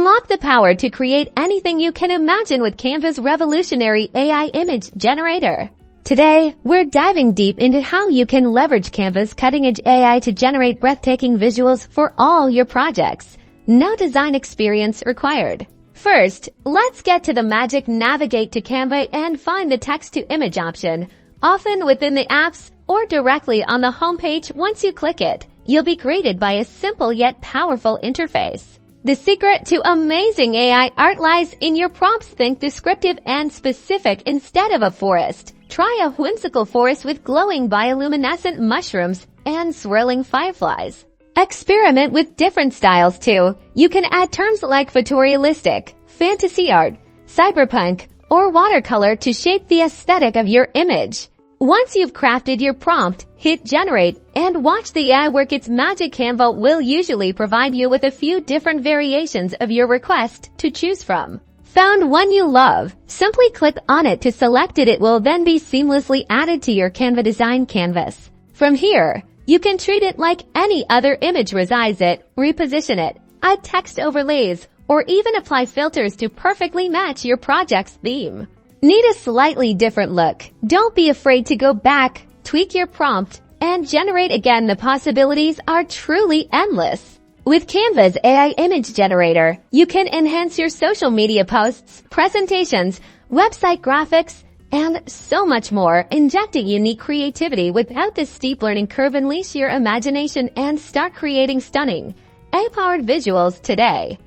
Unlock the power to create anything you can imagine with Canva's revolutionary AI image generator. Today, we're diving deep into how you can leverage Canva's cutting-edge AI to generate breathtaking visuals for all your projects. No design experience required. First, let's get to the magic. Navigate to Canva and find the text-to-image option, often within the apps or directly on the homepage. Once you click it, you'll be greeted by a simple yet powerful interface. The secret to amazing AI art lies in your prompts. Think descriptive and specific instead of a forest. Try a whimsical forest with glowing bioluminescent mushrooms and swirling fireflies. Experiment with different styles too. You can add terms like photorealistic, fantasy art, cyberpunk, or watercolor to shape the aesthetic of your image. Once you've crafted your prompt, hit generate and watch the AI work its magic. Canva will usually provide you with a few different variations of your request to choose from. Found one you love? Simply click on it to select it. It will then be seamlessly added to your Canva design canvas. From here, you can treat it like any other image, resize it, reposition it, add text overlays, or even apply filters to perfectly match your project's theme. Need a slightly different look? Don't be afraid to go back, tweak your prompt, and generate again. The possibilities are truly endless. With Canva's AI image generator, you can enhance your social media posts, presentations, website graphics, and so much more, injecting unique creativity without the steep learning curve. Unleash your imagination and start creating stunning AI-powered visuals today.